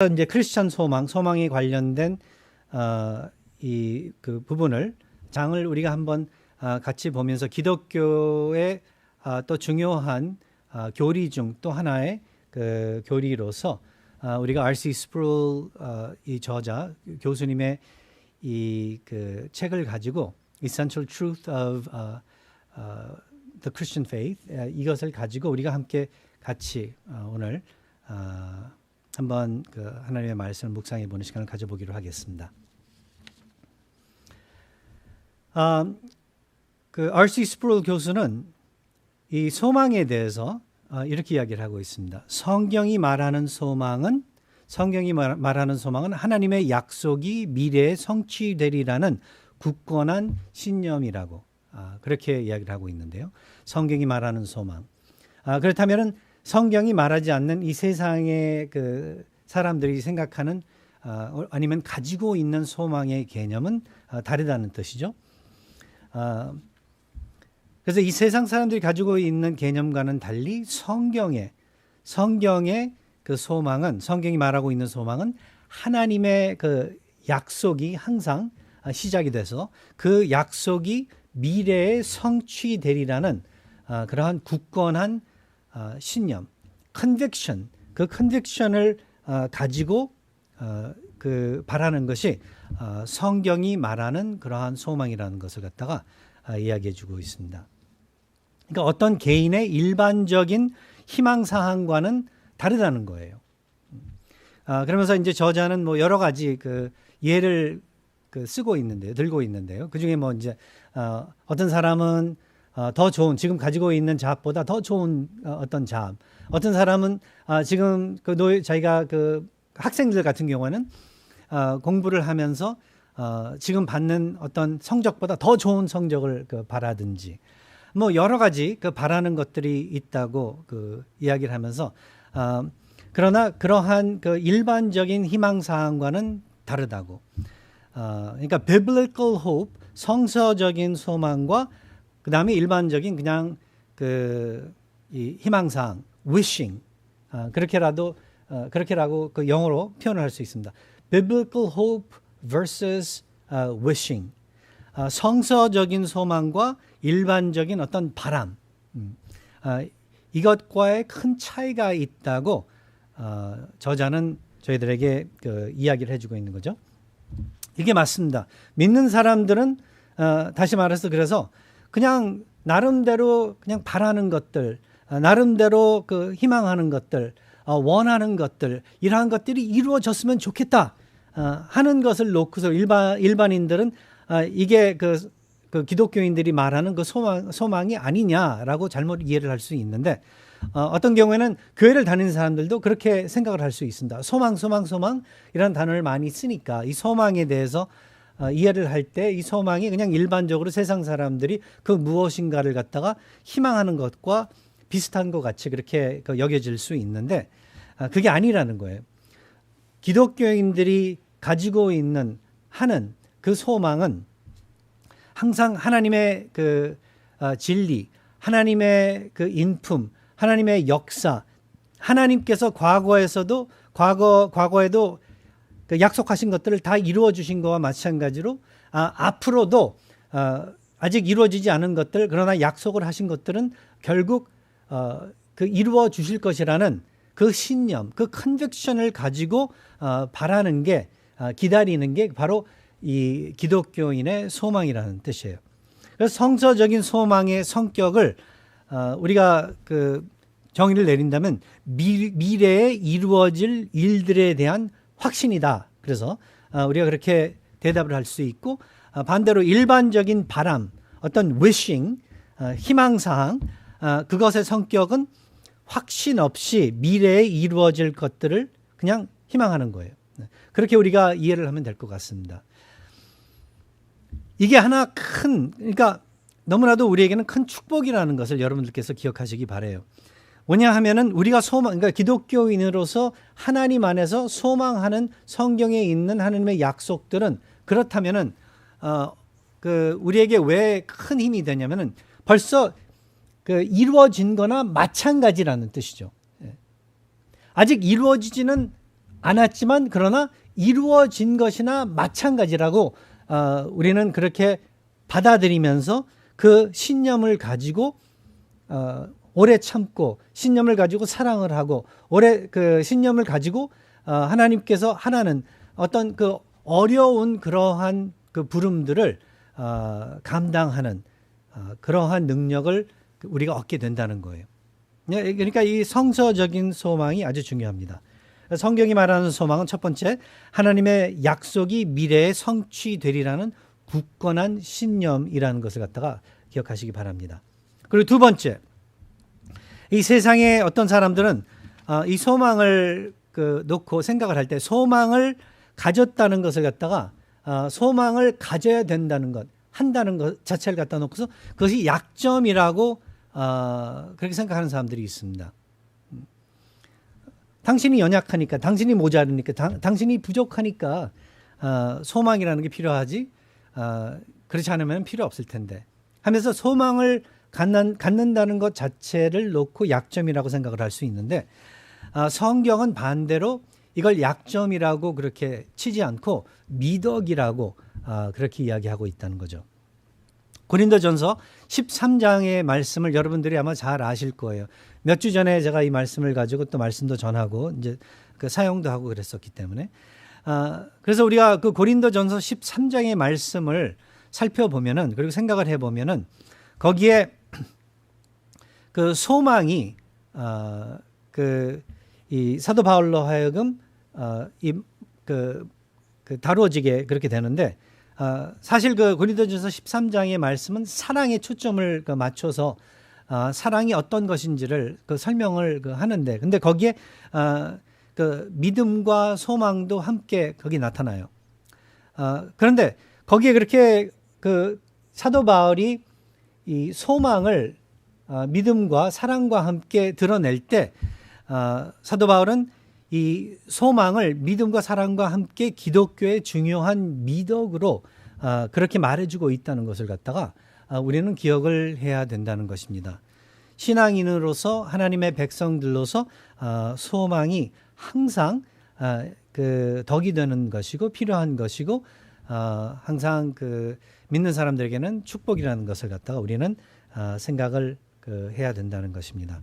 이제 크리스천 소망에 관련된 그 부분을 장을 우리가 한번 같이 보면서 기독교의 또 중요한 교리 중 또 하나의 그 교리로서 우리가 R.C. 스프롤 이 저자 교수님의 이 그 책을 가지고 Essential Truth of the Christian Faith 이것을 가지고 우리가 함께 같이 오늘 한번 그 하나님의 말씀을 묵상해 보는 시간을 가져보기로 하겠습니다. 그 R.C. 스프롤 교수는 이 소망에 대해서 이렇게 이야기를 하고 있습니다. 성경이 말하는 소망은 하나님의 약속이 미래에 성취되리라는 굳건한 신념이라고 그렇게 이야기를 하고 있는데요. 성경이 말하는 소망. 그렇다면은 성경이 말하지 않는 이 세상의 그 사람들이 생각하는 아니면 가지고 있는 소망의 개념은 다르다는 뜻이죠. 그래서 이 세상 사람들이 가지고 있는 개념과는 달리 성경의 그 소망은, 성경이 말하고 있는 소망은 하나님의 그 약속이 항상 시작이 돼서 그 약속이 미래에 성취되리라는 그러한 굳건한 신념, conviction, 그 conviction을 가지고 그 바라는 것이 성경이 말하는 그러한 소망이라는 것을 갖다가 이야기해 주고 있습니다. 그러니까 어떤 개인의 일반적인 희망 사항과는 다르다는 거예요. 그러면서 이제 저자는 뭐 여러 가지 그 예를 쓰고 있는데요, 들고 있는데요. 그 중에 뭐 이제 어떤 사람은 더 좋은, 지금 가지고 있는 잡보다 더 좋은 어떤 잡. 어떤 사람은 지금 자기가 그 학생들 같은 경우에는 공부를 하면서 지금 받는 어떤 성적보다 더 좋은 성적을 바라든지 뭐 여러 가지 그 바라는 것들이 있다고 그 이야기를 하면서 그러나 그러한 그 일반적인 희망 사항과는 다르다고. 그러니까 biblical hope, 성서적인 소망과 그 다음에 일반적인 그냥 이 희망사항, wishing, 그렇게라고 그 영어로 표현을 할 수 있습니다. Biblical hope versus wishing. 성서적인 소망과 일반적인 어떤 바람, 이것과의 큰 차이가 있다고 저자는 저희들에게 그 이야기를 해주고 있는 거죠. 이게 맞습니다. 믿는 사람들은 다시 말해서 그래서 그냥 나름대로 그냥 바라는 것들, 나름대로 그 희망하는 것들, 원하는 것들, 이러한 것들이 이루어졌으면 좋겠다 하는 것을 놓고서 일반인들은 이게 그 기독교인들이 말하는 그 소망이 아니냐라고 잘못 이해를 할 수 있는데 어떤 경우에는 교회를 다니는 사람들도 그렇게 생각을 할 수 있습니다. 소망 이런 단어를 많이 쓰니까 이 소망에 대해서 이해를 할 때 이 소망이 그냥 일반적으로 세상 사람들이 그 무엇인가를 갖다가 희망하는 것과 비슷한 것 같이 그렇게 여겨질 수 있는데 그게 아니라는 거예요. 기독교인들이 가지고 하는 그 소망은 항상 하나님의 그 진리, 하나님의 그 인품, 하나님의 역사, 하나님께서 과거에도 그 약속하신 것들을 다 이루어 주신 것과 마찬가지로 앞으로도 아직 이루어지지 않은 것들, 그러나 약속을 하신 것들은 결국 그 이루어 주실 것이라는 그 신념, 그 컨빅션을 가지고 바라는 게, 기다리는 게 바로 이 기독교인의 소망이라는 뜻이에요. 그래서 성서적인 소망의 성격을 우리가 그 정의를 내린다면 미래에 이루어질 일들에 대한 확신이다. 그래서 우리가 그렇게 대답을 할 수 있고 반대로 일반적인 바람, 어떤 wishing, 희망사항, 그것의 성격은 확신 없이 미래에 이루어질 것들을 그냥 희망하는 거예요. 그렇게 우리가 이해를 하면 될 것 같습니다. 이게 그러니까 너무나도 우리에게는 큰 축복이라는 것을 여러분들께서 기억하시기 바라요. 뭐냐 하면은 우리가 그러니까 기독교인으로서 하나님 안에서 소망하는 성경에 있는 하나님의 약속들은 그렇다면은 그 우리에게 왜 큰 힘이 되냐면은 벌써 그 이루어진 거나 마찬가지라는 뜻이죠. 아직 이루어지지는 않았지만 그러나 이루어진 것이나 마찬가지라고 우리는 그렇게 받아들이면서 그 신념을 가지고 오래 참고 신념을 가지고 사랑을 하고 오래 그 신념을 가지고 하나님께서 하나는 어떤 그 어려운 그러한 그 부름들을 감당하는 그러한 능력을 우리가 얻게 된다는 거예요. 그러니까 이 성서적인 소망이 아주 중요합니다. 성경이 말하는 소망은 첫 번째, 하나님의 약속이 미래에 성취되리라는 굳건한 신념이라는 것을 갖다가 기억하시기 바랍니다. 그리고 두 번째, 이 세상에 어떤 사람들은 이 소망을 놓고 생각을 할 때 소망을 가졌다는 것을 갖다가 소망을 가져야 된다는 것, 한다는 것 자체를 갖다 놓고서 그것이 약점이라고 그렇게 생각하는 사람들이 있습니다. 당신이 연약하니까, 당신이 모자르니까, 당신이 부족하니까 소망이라는 게 필요하지 그렇지 않으면 필요 없을 텐데 하면서 소망을 갖는다는 것 자체를 놓고 약점이라고 생각을 할 수 있는데 성경은 반대로 이걸 약점이라고 그렇게 치지 않고 미덕이라고 그렇게 이야기하고 있다는 거죠. 고린도전서 13장의 말씀을 여러분들이 아마 잘 아실 거예요. 몇 주 전에 제가 이 말씀을 가지고 또 말씀도 전하고 이제 그 사용도 하고 그랬었기 때문에 그래서 우리가 그 고린도전서 13장의 말씀을 살펴보면은 그리고 생각을 해보면은 거기에 그 소망이 이 사도 바울로 하여금 다루어지게 그렇게 되는데 사실 그 고린도전서 13장의 말씀은 사랑에 초점을 맞춰서 사랑이 어떤 것인지를 설명을 하는데 근데 거기에 믿음과 소망도 함께 거기 나타나요. 그런데 거기에 그렇게 사도 바울이 이 소망을 믿음과 사랑과 함께 드러낼 때 사도 바울은 이 소망을 믿음과 사랑과 함께 기독교의 중요한 미덕으로 그렇게 말해주고 있다는 것을 갖다가 우리는 기억을 해야 된다는 것입니다. 신앙인으로서 하나님의 백성들로서 소망이 항상 덕이 되는 것이고 필요한 것이고 항상 믿는 사람들에게는 축복이라는 것을 갖다가 우리는 생각을 해야 된다는 것입니다.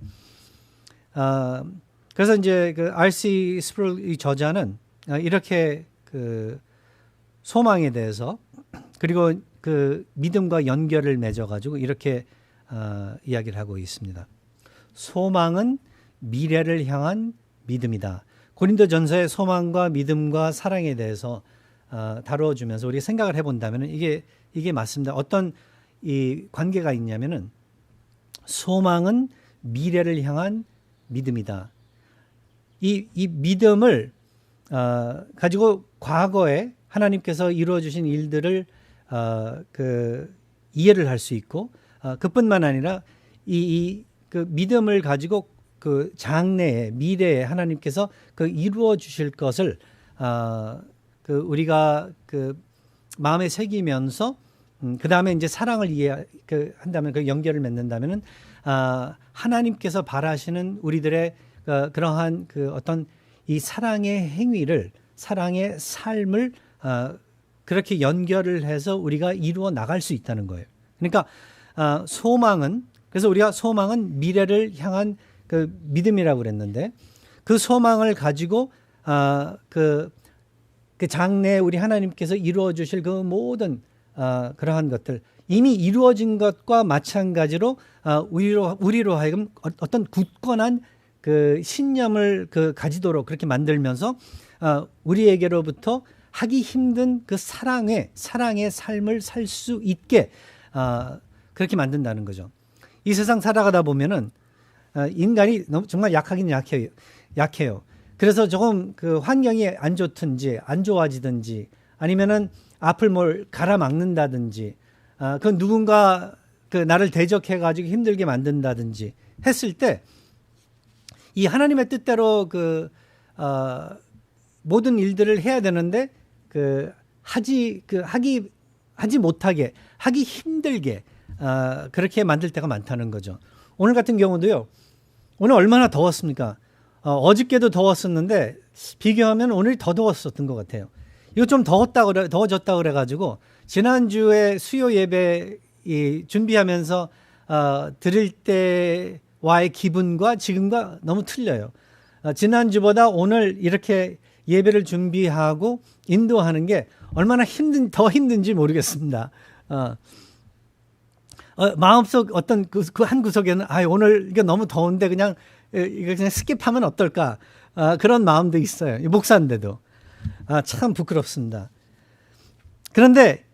그래서 이제 R.C. 스프롤 이 저자는 이렇게 소망에 대해서 그리고 믿음과 연결을 맺어가지고 이렇게 이야기를 하고 있습니다. 소망은 미래를 향한 믿음이다. 고린도전서의 소망과 믿음과 사랑에 대해서 다루어주면서 우리가 생각을 해본다면 이게 맞습니다. 어떤 이 관계가 있냐면은 소망은 미래를 향한 믿음이다. 이 믿음을 가지고 과거에 하나님께서 이루어 주신 일들을 이해를 할 수 있고 그뿐만 아니라 그 믿음을 가지고 장래에 미래에 하나님께서 이루어 주실 것을 우리가 마음에 새기면서 그 다음에 이제 사랑을 한다면 연결을 맺는다면은 하나님께서 바라시는 우리들의 그러한 어떤 이 사랑의 행위를 사랑의 삶을 그렇게 연결을 해서 우리가 이루어 나갈 수 있다는 거예요. 그러니까 그래서 우리가 소망은 미래를 향한 믿음이라고 그랬는데 그 소망을 가지고 그 장래에 우리 하나님께서 이루어 주실 그 모든 그러한 것들 이미 이루어진 것과 마찬가지로 우리로 하여금 어떤 굳건한 신념을 가지도록 그렇게 만들면서 우리에게로부터 하기 힘든 사랑의 삶을 살 수 있게 그렇게 만든다는 거죠. 이 세상 살아가다 보면은 인간이 정말 약하긴 약해요. 그래서 조금 환경이 안 좋든지 안 좋아지든지 아니면은 앞을 뭘 가라막는다든지 누군가 나를 대적해 가지고 힘들게 만든다든지 했을 때 이 하나님의 뜻대로 모든 일들을 해야 되는데 하지 못하게 하기 힘들게 그렇게 만들 때가 많다는 거죠. 오늘 같은 경우도요. 오늘 얼마나 더웠습니까? 어저께도 더웠었는데 비교하면 오늘이 더 더웠었던 것 같아요. 이거 좀 더워졌다 그래가지고 지난주에 수요 예배 준비하면서 드릴 때와의 기분과 지금과 너무 틀려요. 지난주보다 오늘 이렇게 예배를 준비하고 인도하는 게 얼마나 더 힘든지 모르겠습니다. 마음속 어떤 그 한 구석에는 오늘 이게 너무 더운데 이거 그냥 스킵하면 어떨까? 그런 마음도 있어요. 목사인데도. 참 부끄럽습니다. 그런데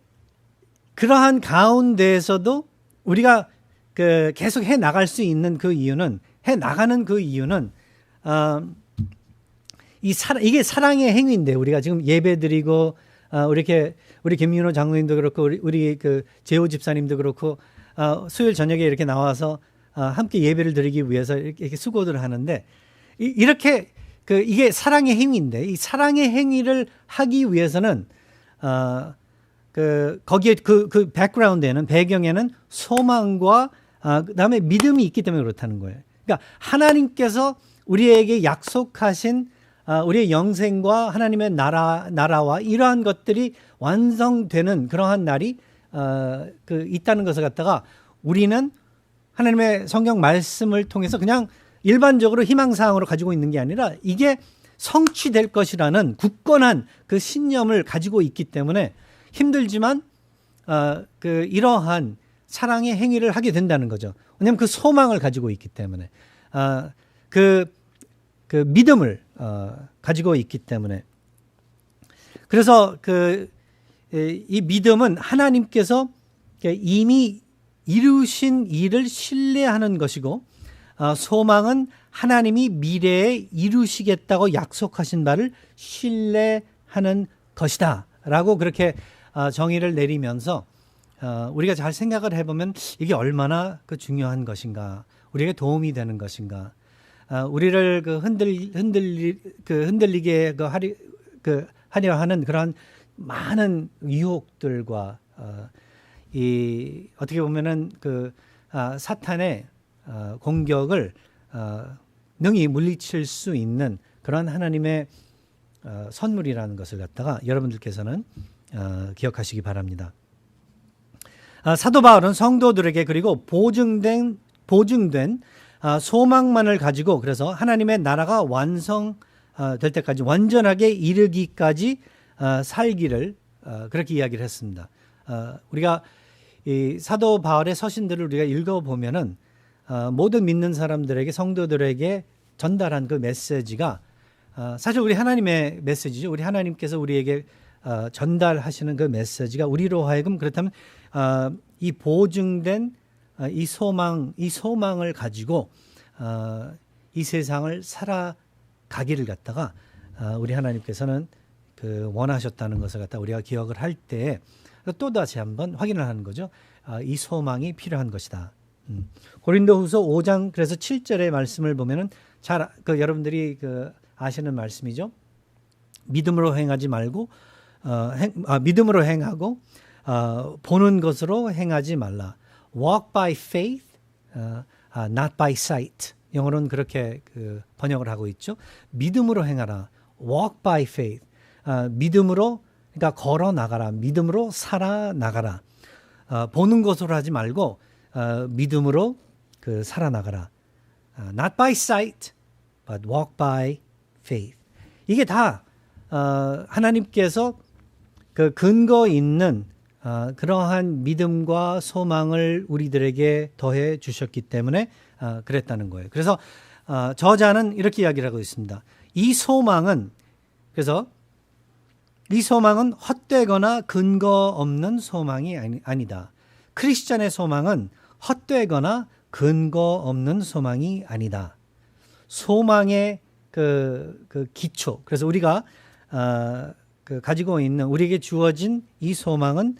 그러한 가운데에서도 우리가 계속 해 나갈 수 있는 나가는 그 이유는 이게 사랑의 행위인데, 우리가 지금 예배 드리고 우리 김민호 장로님도 그렇고 우리 재호 집사님도 그렇고 수요일 저녁에 이렇게 나와서 함께 예배를 드리기 위해서 이렇게 수고를 하는데, 이게 사랑의 행위인데, 이 사랑의 행위를 하기 위해서는 거기에 그 백그라운드에는, 배경에는 소망과 그다음에 믿음이 있기 때문에 그렇다는 거예요. 그러니까 하나님께서 우리에게 약속하신 우리의 영생과 하나님의 나라와 이러한 것들이 완성되는 그러한 날이 있다는 것을 갖다가 우리는 하나님의 성경 말씀을 통해서 그냥 일반적으로 희망사항으로 가지고 있는 게 아니라 이게 성취될 것이라는 굳건한 그 신념을 가지고 있기 때문에 힘들지만 이러한 사랑의 행위를 하게 된다는 거죠. 왜냐하면 그 소망을 가지고 있기 때문에, 그 믿음을 가지고 있기 때문에. 그래서 이 믿음은 하나님께서 이미 이루신 일을 신뢰하는 것이고, 소망은 하나님이 미래에 이루시겠다고 약속하신 바를 신뢰하는 것이다 라고 그렇게 정의를 내리면서 우리가 잘 생각을 해보면 이게 얼마나 중요한 것인가, 우리에게 도움이 되는 것인가, 우리를 흔들리게 하려 하는 그런 많은 유혹들과 어떻게 보면은 사탄의 공격을 능히 물리칠 수 있는 그런 하나님의 선물이라는 것을 갖다가 여러분들께서는 기억하시기 바랍니다. 사도 바울은 성도들에게 그리고 보증된 소망만을 가지고, 그래서 하나님의 나라가 완성될 때까지, 완전하게 이르기까지 살기를 그렇게 이야기를 했습니다. 우리가 이 사도 바울의 서신들을 우리가 읽어보면은 모든 믿는 사람들에게, 성도들에게 전달한 그 메시지가 사실 우리 하나님의 메시지죠. 우리 하나님께서 우리에게 전달하시는 그 메시지가 우리로 하여금 그렇다면 이 보증된 이 소망을 가지고 이 세상을 살아가기를 갖다가 우리 하나님께서는 원하셨다는 것을 갖다 우리가 기억을 할 때 또다시 한번 확인을 하는 거죠. 이 소망이 필요한 것이다. 고린도후서 5장 그래서 7절의 말씀을 보면은 여러분들이 아시는 말씀이죠. 믿음으로 행하지 말고 믿음으로 행하고 보는 것으로 행하지 말라. Walk by faith, not by sight. 영어로는 그렇게 번역을 하고 있죠. 믿음으로 행하라. Walk by faith. 믿음으로, 그러니까 걸어 나가라. 믿음으로 살아 나가라. 보는 것으로 하지 말고 믿음으로 살아나가라. Not by sight, but walk by faith. 이게 다 하나님께서 근거 있는 그러한 믿음과 소망을 우리들에게 더해 주셨기 때문에 그랬다는 거예요. 그래서 저자는 이렇게 이야기를 하고 있습니다. 이 소망은 헛되거나 근거 없는 소망이 아니다. 크리스찬의 소망은 헛되거나 근거 없는 소망이 아니다. 소망의 기초. 그래서 우리가 가지고 있는, 우리에게 주어진 이 소망은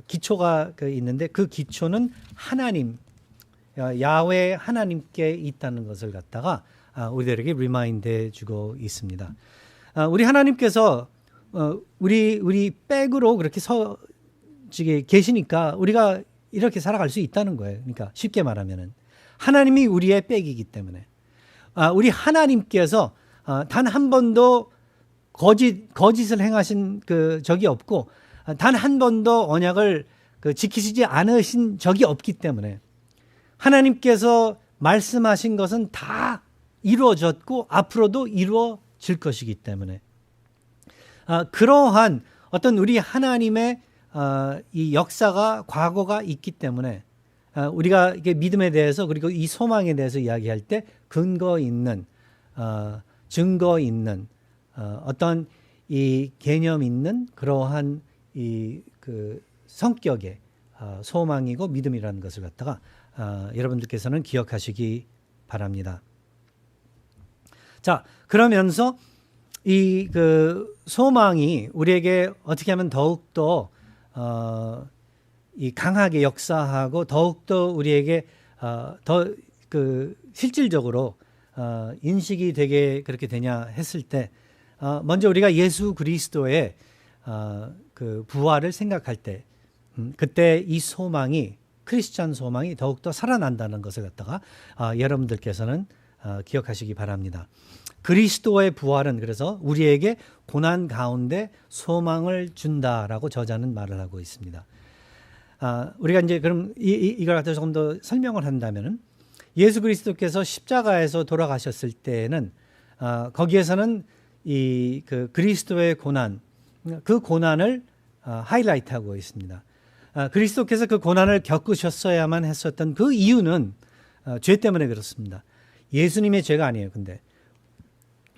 기초가 있는데, 그 기초는 하나님, 야훼 하나님께 있다는 것을 갖다가 우리들에게 리마인드해 주고 있습니다. 우리 하나님께서 우리 백으로 그렇게 계시니까 우리가 이렇게 살아갈 수 있다는 거예요. 그러니까 쉽게 말하면은 하나님이 우리의 백이기 때문에 우리 하나님께서 단 한 번도 거짓을 행하신 그 적이 없고 단 한 번도 언약을 지키시지 않으신 적이 없기 때문에 하나님께서 말씀하신 것은 다 이루어졌고 앞으로도 이루어질 것이기 때문에 그러한 어떤 우리 하나님의 이 역사가 과거가 있기 때문에 우리가 이게 믿음에 대해서 그리고 이 소망에 대해서 이야기할 때 근거 있는 증거 있는 어떤 이 개념 있는 그러한 이 그 성격의 소망이고 믿음이라는 것을 갖다가 여러분들께서는 기억하시기 바랍니다. 자, 그러면서 이 그 소망이 우리에게 어떻게 하면 더욱더 이 강하게 역사하고 더욱더 우리에게 더 그 실질적으로 인식이 되게 그렇게 되냐 했을 때 먼저 우리가 예수 그리스도의 그 부활을 생각할 때 그때 이 소망이 크리스찬 소망이 더욱더 살아난다는 것을 갖다가 여러분들께서는 기억하시기 바랍니다. 그리스도의 부활은 그래서 우리에게 고난 가운데 소망을 준다라고 저자는 말을 하고 있습니다. 우리가 이제 그럼 이걸 갖다 조금 더 설명을 한다면은 예수 그리스도께서 십자가에서 돌아가셨을 때에는 거기에서는 이 그 그리스도의 고난 그 고난을 하이라이트하고 있습니다. 그리스도께서 그 고난을 겪으셨어야만 했었던 그 이유는 죄 때문에 그렇습니다. 예수님의 죄가 아니에요. 근데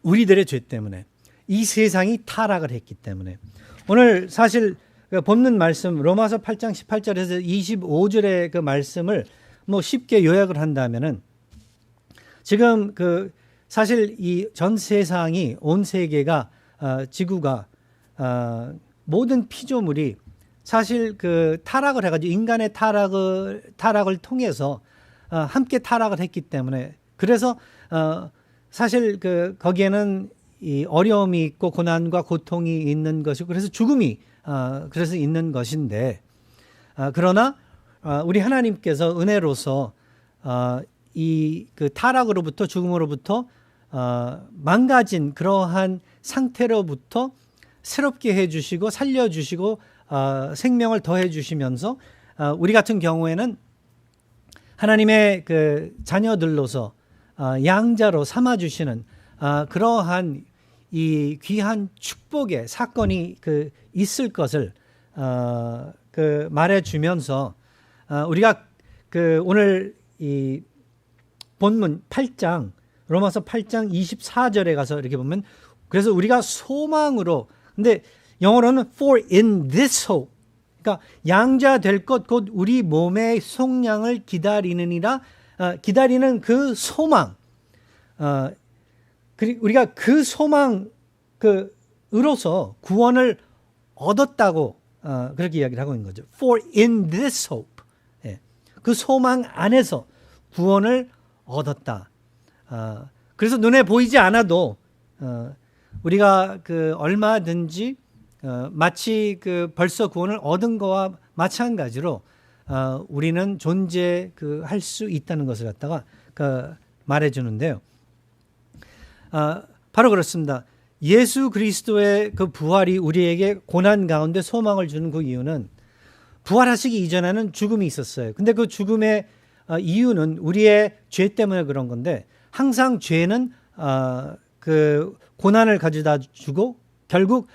우리들의 죄 때문에 이 세상이 타락을 했기 때문에 오늘 사실 본문 말씀 로마서 8장 18절에서 25절의 그 말씀을 뭐 쉽게 요약을 한다면은 지금 그 사실 이 전 세상이 온 세계가 지구가 모든 피조물이 사실 그 타락을 해가지고 인간의 타락을 통해서 함께 타락을 했기 때문에 그래서 사실 그 거기에는 이 어려움이 있고 고난과 고통이 있는 것이고 그래서 죽음이 그래서 있는 것인데 그러나 우리 하나님께서 은혜로서 이 그 타락으로부터 죽음으로부터 망가진 그러한 상태로부터 새롭게 해주시고 살려주시고 생명을 더해주시면서 우리 같은 경우에는 하나님의 그 자녀들로서 양자로 삼아주시는 그러한 이 귀한 축복의 사건이 그 있을 것을 그 말해주면서 우리가 그 오늘 이 본문 8장 로마서 8장 24절에 가서 이렇게 보면 그래서 우리가 소망으로 근데 영어로는 for in this hope 그러니까 양자 될 것 곧 우리 몸의 속량을 기다리느니라 기다리는 그 소망 우리가 그 소망 으로서 구원을 얻었다고 그렇게 이야기를 하고 있는 거죠. For in this hope 그 소망 안에서 구원을 얻었다. 그래서 눈에 보이지 않아도 우리가 그 얼마든지 마치 그 벌써 구원을 얻은 거와 마찬가지로 우리는 존재할 수 있다는 것을 갖다가 말해 주는데요. 바로 그렇습니다. 예수 그리스도의 그 부활이 우리에게 고난 가운데 소망을 주는 그 이유는 부활하시기 이전에는 죽음이 있었어요. 근데 그 죽음의 이유는 우리의 죄 때문에 그런 건데 항상 죄는 그 고난을 가져다 주고 결국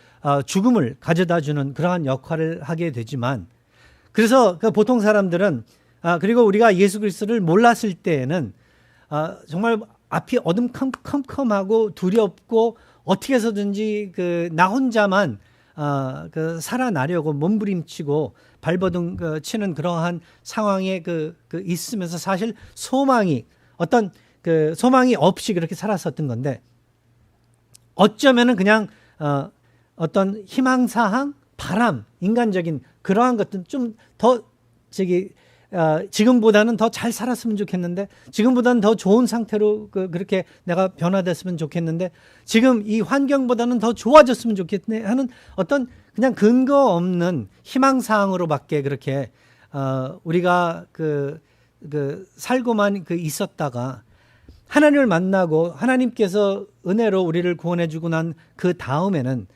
죽음을 가져다 주는 그러한 역할을 하게 되지만 그래서 그 보통 사람들은 그리고 우리가 예수 그리스도를 몰랐을 때에는 정말 앞이 어둠컴컴하고 두렵고 어떻게 해서든지 나 혼자만 살아나려고 몸부림치고 발버둥 치는 그러한 상황에 있으면서 사실 소망이 어떤 소망이 없이 그렇게 살았었던 건데 어쩌면은 그냥 어떤 희망사항, 바람, 인간적인 그러한 것들 좀 더 지금보다는 더 잘 살았으면 좋겠는데 지금보다는 더 좋은 상태로 그렇게 내가 변화됐으면 좋겠는데 지금 이 환경보다는 더 좋아졌으면 좋겠네 하는 어떤 그냥 근거 없는 희망사항으로밖에 그렇게 우리가 살고만 있었다가 하나님을 만나고 하나님께서 은혜로 우리를 구원해 주고 난 그 다음에는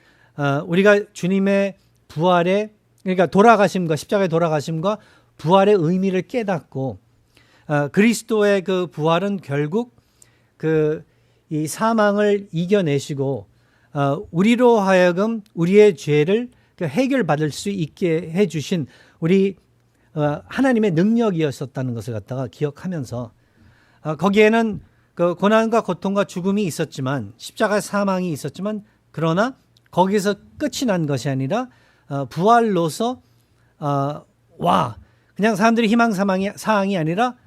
우리가 주님의 부활의, 그러니까 돌아가심과 십자가의 돌아가심과 부활의 의미를 깨닫고 그리스도의 그 부활은 결국 이 사망을 이겨내시고 우리로 하여금 우리의 죄를 해결받을 수 있게 해주신 우리 하나님의 능력이었었다는 것을 갖다가 기억하면서 거기에는 그 고난과 고통과 죽음이 있었지만 십자가 사망이 있었지만 그러나 거기서 끝이 난 것이 아니라 부활로서 그냥 사람들이 희망 사항이 아니라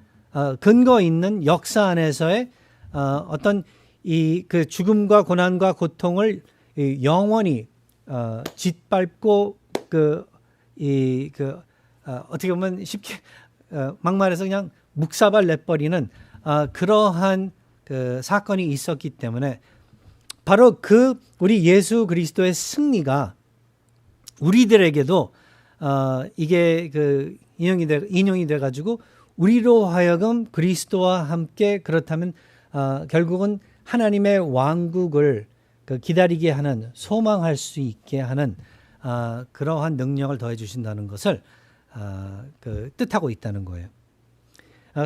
근거 있는 역사 안에서의 어떤 그 죽음과 고난과 고통을 영원히 짓밟고 어떻게 보면 쉽게 막말해서 그냥 묵사발 내버리는 그러한 그 사건이 있었기 때문에 바로 우리 예수 그리스도의 승리가 우리들에게도 이게 인용이 돼 가지고 우리로 하여금 그리스도와 함께 그렇다면 결국은 하나님의 왕국을 기다리게 하는, 소망할 수 있게 하는 그러한 능력을 더해 주신다는 것을 뜻하고 있다는 거예요.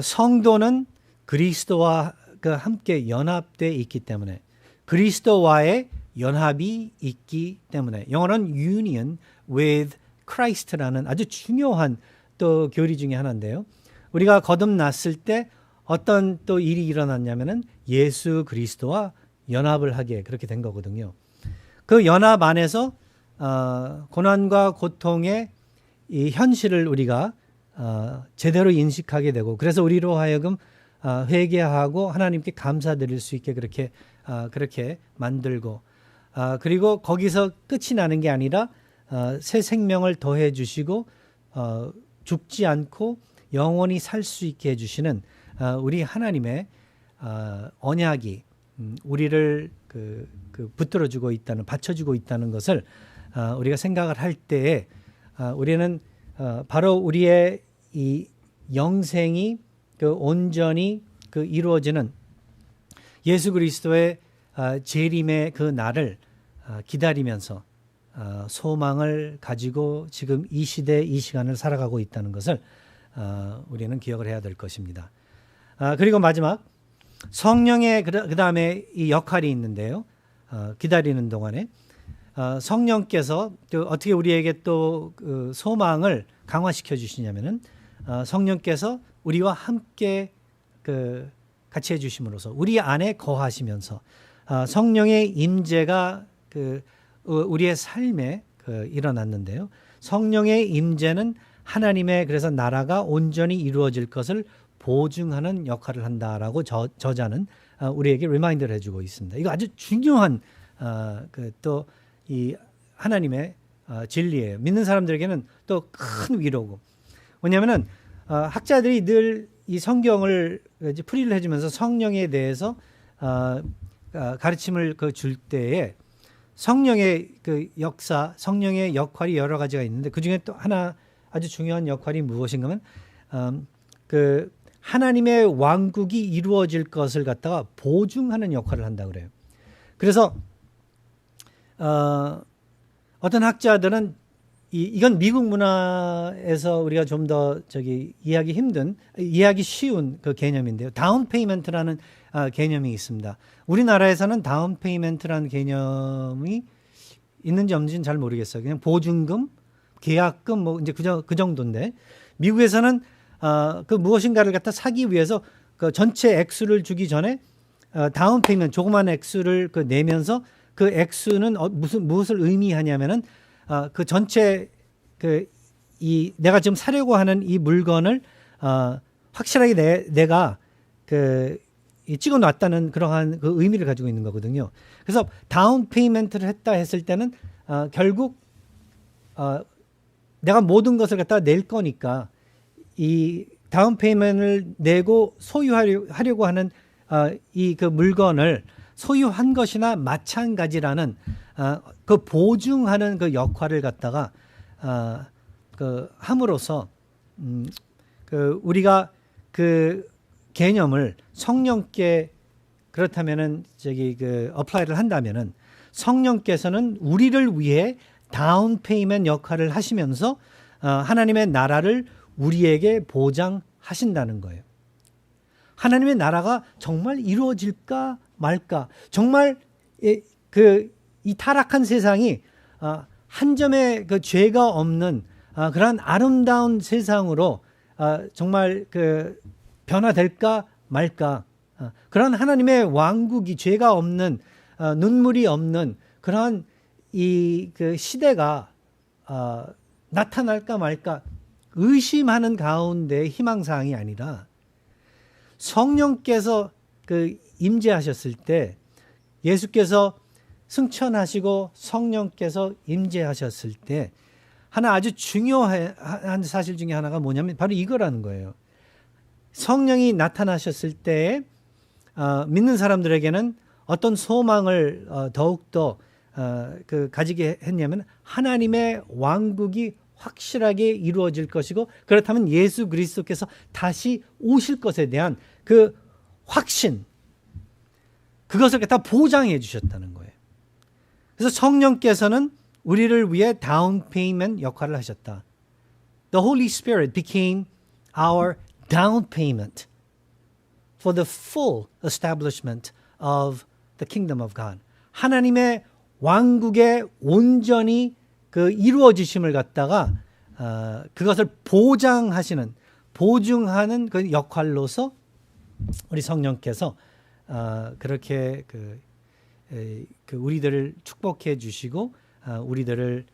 성도는 그리스도와 함께 연합되어 있기 때문에, 그리스도와의 연합이 있기 때문에, 영어로는 union with Christ라는 아주 중요한 또 교리 중에 하나인데요. 우리가 거듭났을 때 어떤 또 일이 일어났냐면은 예수 그리스도와 연합을 하게 그렇게 된 거거든요. 그 연합 안에서 고난과 고통의 이 현실을 우리가 제대로 인식하게 되고, 그래서 우리로 하여금 회개하고 하나님께 감사드릴 수 있게 그렇게 만들고, 그리고 거기서 끝이 나는 게 아니라 새 생명을 더해 주시고 죽지 않고 영원히 살 수 있게 해주시는 우리 하나님의 언약이 우리를 붙들어주고 있다는, 받쳐주고 있다는 것을 우리가 생각을 할 때에 우리는 바로 우리의 이 영생이 온전히 이루어지는 예수 그리스도의 재림의 그 날을 기다리면서 소망을 가지고 지금 이 시대, 이 시간을 살아가고 있다는 것을 우리는 기억을 해야 될 것입니다. 그리고 마지막 성령의 그 다음에 이 역할이 있는데요. 기다리는 동안에 성령께서 어떻게 우리에게 또 소망을 강화시켜 주시냐면은 성령께서 우리와 함께 같이 해주심으로써 우리 안에 거하시면서 성령의 임재가 우리의 삶에 일어났는데요. 성령의 임재는 하나님의 그래서 나라가 온전히 이루어질 것을 보증하는 역할을 한다라고 저자는 우리에게 리마인드를 해주고 있습니다. 이거 아주 중요한 또 이 하나님의 진리예요. 믿는 사람들에게는 또 큰 위로고. 왜냐하면은 학자들이 늘 이 성경을 풀이를 해주면서 성령에 대해서 가르침을 줄 때에 성령의 역사, 성령의 역할이 여러 가지가 있는데 그 중에 또 하나 아주 중요한 역할이 무엇인가 하면 하나님의 왕국이 이루어질 것을 갖다가 보증하는 역할을 한다 그래요. 그래서 어떤 학자들은 이건 미국 문화에서 우리가 좀 더 이해하기 쉬운 그 개념인데요. 다운 페이먼트라는 개념이 있습니다. 우리나라에서는 다운 페이먼트라는 개념이 있는지 없는지는 잘 모르겠어요. 그냥 보증금, 계약금 뭐 이제 그 정도인데 미국에서는 무엇인가를 갖다 사기 위해서 전체 액수를 주기 전에 다운 페이먼트 조그만 액수를 내면서 그 액수는 무엇을 의미하냐면은 그 전체 내가 지금 사려고 하는 이 물건을 확실하게 내가 찍어 놨다는 그러한 그 의미를 가지고 있는 거거든요. 그래서 다운 페이먼트를 했다 했을 때는 결국 내가 모든 것을 갖다가 낼 거니까 이 다운 페이먼트를 내고 소유하려고 하는 이 물건을 소유한 것이나 마찬가지라는 그 보증하는 그 역할을 갖다가 함으로써 우리가 그 개념을 성령께 그렇다면은 어플라이를 한다면은 성령께서는 우리를 위해 다운 페이먼트 역할을 하시면서 하나님의 나라를 우리에게 보장하신다는 거예요. 하나님의 나라가 정말 이루어질까 말까? 정말 이 타락한 세상이 한 점의 그 죄가 없는 그런 아름다운 세상으로 정말 변화될까 말까? 그런 하나님의 왕국이 죄가 없는 눈물이 없는 그러한 그 시대가 나타날까 말까 의심하는 가운데 희망사항이 아니라 성령께서 임재하셨을 때 예수께서 승천하시고 성령께서 임재하셨을 때 하나 아주 중요한 사실 중에 하나가 뭐냐면 바로 이거라는 거예요. 성령이 나타나셨을 때 믿는 사람들에게는 어떤 소망을 더욱더 가지게 했냐면 하나님의 왕국이 확실하게 이루어질 것이고 그렇다면 예수 그리스도께서 다시 오실 것에 대한 그 확신 그것을 다 보장해 주셨다는 거예요. 그래서 성령께서는 우리를 위해 다운 페이먼트 역할을 하셨다. The Holy Spirit became our down payment for the full establishment of the kingdom of God. 하나님의 왕국의 온전히 이루어지심을 갖다가 그것을 보장하시는 보증하는 그 역할로서 우리 성령께서 그렇게 우리들을 축복해 주시고 우리들을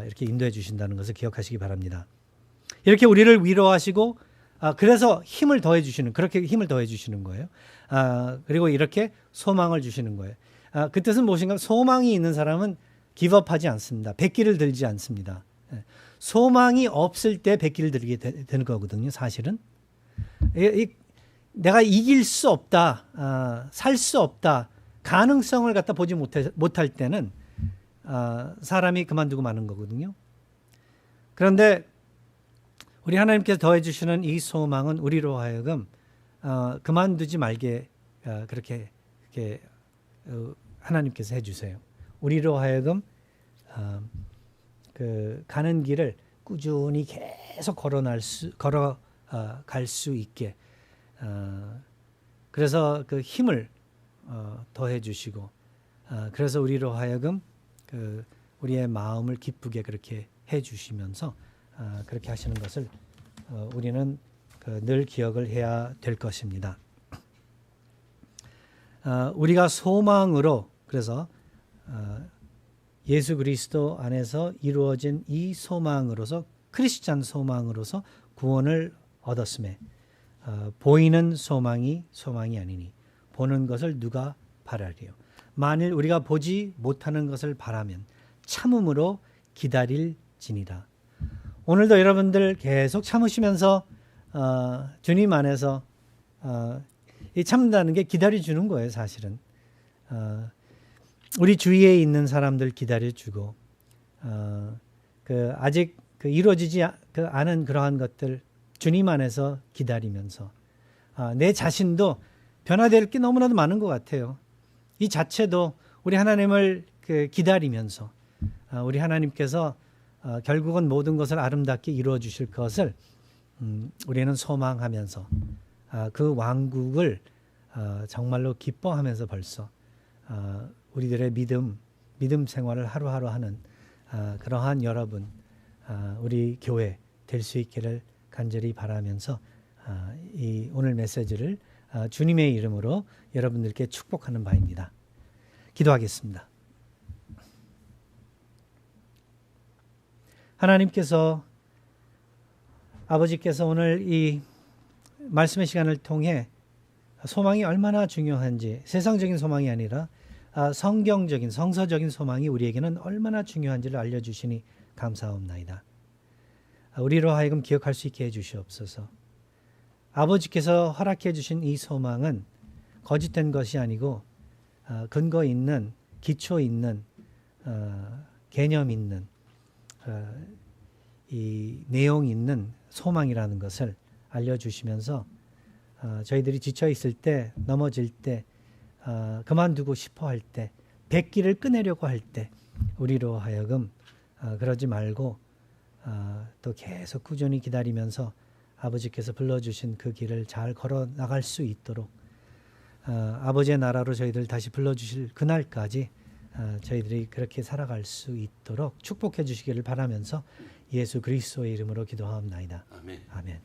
이렇게 인도해 주신다는 것을 기억하시기 바랍니다. 이렇게 우리를 위로하시고 그래서 힘을 더해 주시는 그렇게 힘을 더해 주시는 거예요. 그리고 이렇게 소망을 주시는 거예요. 그 뜻은 무엇인가? 소망이 있는 사람은 기업하지 않습니다. 백기를 들지 않습니다. 소망이 없을 때 백기를 들게 되는 거거든요. 사실은 내가 이길 수 없다, 살 수 없다, 가능성을 갖다 보지 못할 때는 사람이 그만두고 마는 거거든요. 그런데 우리 하나님께서 더해 주시는 이 소망은 우리로 하여금 그만두지 말게 그렇게 하나님께서 해주세요. 우리로 하여금 가는 길을 꾸준히 계속 걸어갈 수 있게 그래서 그 힘을 더해 주시고 그래서 우리로 하여금 우리의 마음을 기쁘게 그렇게 해 주시면서 그렇게 하시는 것을 우리는 늘 기억을 해야 될 것입니다. 우리가 소망으로 그래서 예수 그리스도 안에서 이루어진 이 소망으로서 크리스찬 소망으로서 구원을 얻었음에 보이는 소망이 아니니 보는 것을 누가 바라리요. 만일 우리가 보지 못하는 것을 바라면 참음으로 기다릴지니라. 오늘도 여러분들 계속 참으시면서 주님 안에서 이 참는다는 게 기다려주는 거예요. 사실은 우리 주위에 있는 사람들 기다려주고 아직 이루어지지 않은 그러한 것들 주님 안에서 기다리면서 내 자신도 변화될 게 너무나도 많은 것 같아요. 이 자체도 우리 하나님을 기다리면서 우리 하나님께서 결국은 모든 것을 아름답게 이루어 주실 것을 우리는 소망하면서 그 왕국을 정말로 기뻐하면서 벌써 우리들의 믿음 생활을 하루하루 하는 그러한 여러분 우리 교회 될 수 있기를 간절히 바라면서 이 오늘 메시지를 주님의 이름으로 여러분들께 축복하는 바입니다. 기도하겠습니다. 하나님께서 아버지께서 오늘 이 말씀의 시간을 통해 소망이 얼마나 중요한지 세상적인 소망이 아니라 성경적인 성서적인 소망이 우리에게는 얼마나 중요한지를 알려주시니 감사합니다. 우리로 하여금 기억할 수 있게 해주시옵소서. 아버지께서 허락해 주신 이 소망은 거짓된 것이 아니고 근거 있는 기초 있는 개념 있는 이 내용 있는 소망이라는 것을 알려주시면서 저희들이 지쳐 있을 때 넘어질 때 그만두고 싶어 할 때, 백기를 끊으려고 할 때 우리로 하여금 그러지 말고 또 계속 꾸준히 기다리면서 아버지께서 불러주신 그 길을 잘 걸어 나갈 수 있도록 아버지의 나라로 저희들 다시 불러주실 그날까지 저희들이 그렇게 살아갈 수 있도록 축복해 주시기를 바라면서 예수 그리스도의 이름으로 기도하옵나이다. 아멘. 아멘.